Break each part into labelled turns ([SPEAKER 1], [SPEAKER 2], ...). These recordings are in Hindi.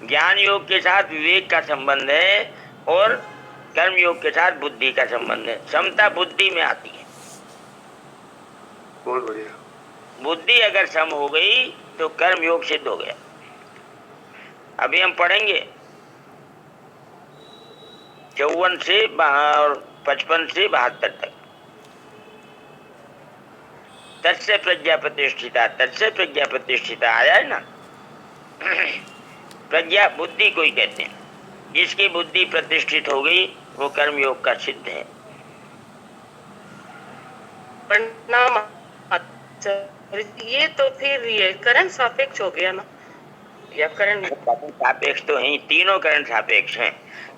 [SPEAKER 1] ज्ञान योग के साथ विवेक का संबंध है और कर्म योग के साथ बुद्धि का संबंध है। समता बुद्धि में आती है।
[SPEAKER 2] बहुत बढ़िया।
[SPEAKER 1] बुद्धि अगर सम हो गई तो कर्म योग सिद्ध हो गया। अभी हम पढ़ेंगे 54 से 55 से 72 तक। तस्य प्रज्ञा प्रतिष्ठिता, तस्य प्रज्ञा प्रतिष्ठिता आया है ना। प्रज्ञा बुद्धि को ही कहते हैं। जिसकी बुद्धि प्रतिष्ठित हो गई वो कर्म योग का सिद्ध है।
[SPEAKER 3] परिणाम ये तो फिर ये करण सापेक्ष हो गया ना, या करण
[SPEAKER 1] सापेक्ष तो है, तीनों करण सापेक्ष हैं।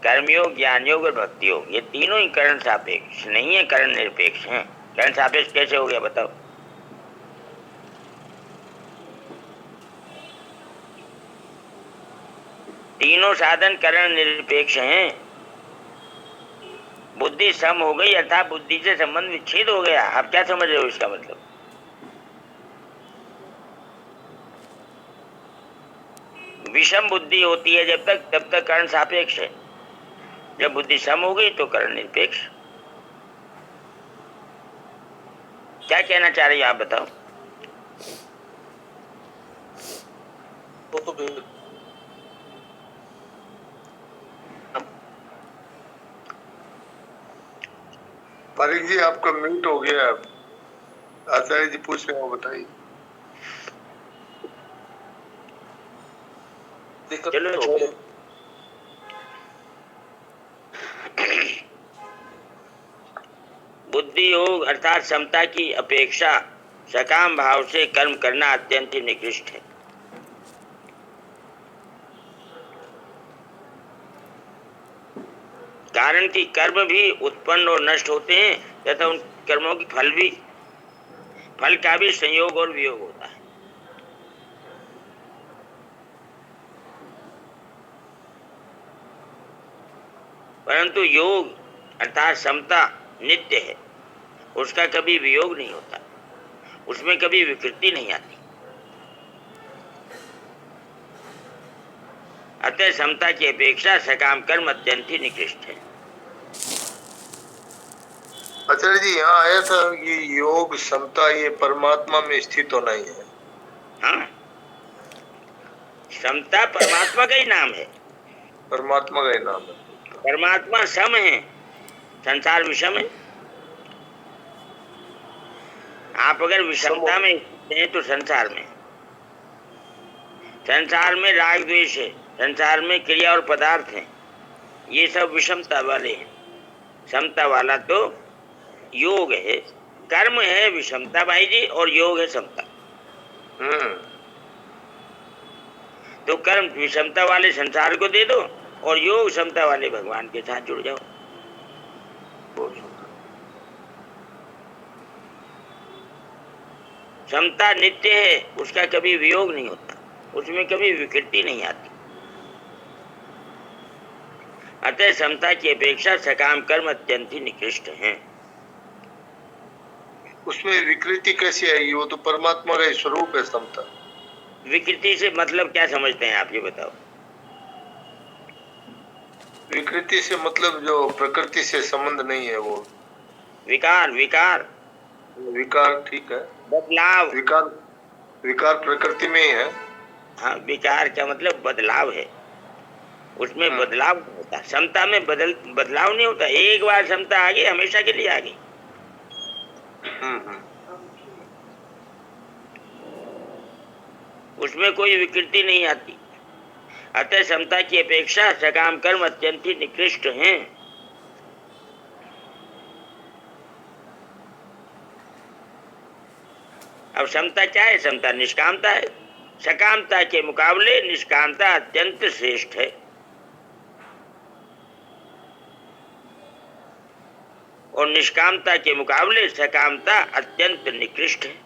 [SPEAKER 1] कर्मयोग, ज्ञान योग और भक्ति योग, ये तीनों ही करण सापेक्ष नहीं है, करण निरपेक्ष हैं। करण सापेक्ष कैसे हो गया बताओ? तीनों साधन करण निरपेक्ष हैं। बुद्धि सम हो गई अर्थात बुद्धि से संबंध विच्छेद हो गया। आप क्या समझ रहे हो इसका मतलब? विषम बुद्धि होती है जब तक, तब तक करण सापेक्ष है। जब बुद्धि सम हो गई तो करण निरपेक्ष। क्या कहना चाह रही हो आप बताओ?
[SPEAKER 2] पारिक जी आपका म्यूट हो गया। आचार्य जी पूछ रहे हो, बताइए।
[SPEAKER 1] चलो छोड़ो। बुद्धि योग अर्थात समता की अपेक्षा सकाम भाव से कर्म करना अत्यंत ही निकृष्ट है। कारण कि कर्म भी उत्पन्न और नष्ट होते हैं तथा उन कर्मों की फल का भी संयोग और वियोग होता है। परंतु योग अर्थात समता नित्य है, उसका कभी वियोग नहीं होता, उसमें कभी विकृति नहीं आती। अतः समता की अपेक्षा सकाम कर्म अत्यंत ही निकृष्ट है।
[SPEAKER 2] आचार्य जी यहाँ आया था ये योग समता ये परमात्मा में स्थित होना ही है।
[SPEAKER 1] हाँ, समता परमात्मा का ही नाम है।
[SPEAKER 2] परमात्मा का ही नाम है।
[SPEAKER 1] परमात्मा सम है, संसार विषम है। आप अगर विषमता में हैं तो संसार में राग द्वेष है, संसार में क्रिया और पदार्थ हैं, ये सब विषमता वाले हैं। समता वाला तो योग है, कर्म है विषमता भाई जी, और योग है समता। तो कर्म विषमता वाले संसार को दे दो और योग समता वाले भगवान के साथ जुड़ जाओ। समता नित्य है, उसका कभी वियोग नहीं होता, उसमें कभी विकृति नहीं आती। अतः समता की अपेक्षा सकाम कर्म अत्यंत ही निकृष्ट हैं।
[SPEAKER 2] उसमें विकृति कैसी आएगी? वो तो परमात्मा का ही स्वरूप है समता।
[SPEAKER 1] विकृति से मतलब क्या समझते हैं आप, ये बताओ?
[SPEAKER 2] विकृति से मतलब जो प्रकृति से संबंध नहीं है, वो
[SPEAKER 1] विकार
[SPEAKER 2] ठीक है।
[SPEAKER 1] बदलाव,
[SPEAKER 2] विकार प्रकृति में ही है।
[SPEAKER 1] हाँ, विकार का मतलब बदलाव है, उसमें बदलाव होता है। समता में बदलाव नहीं होता। एक बार समता आ गई, हमेशा के लिए आ गई। उसमें कोई विकृति नहीं आती। अतः समता की अपेक्षा सकाम कर्म अत्यंत ही निकृष्ट हैं। अब समता क्या है? समता निष्कामता है। सकामता के मुकाबले निष्कामता अत्यंत श्रेष्ठ है। और निष्कामता के मुकाबले सकामता अत्यंत निकृष्ट है।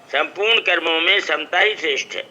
[SPEAKER 1] संपूर्ण कर्मों में समता ही श्रेष्ठ है।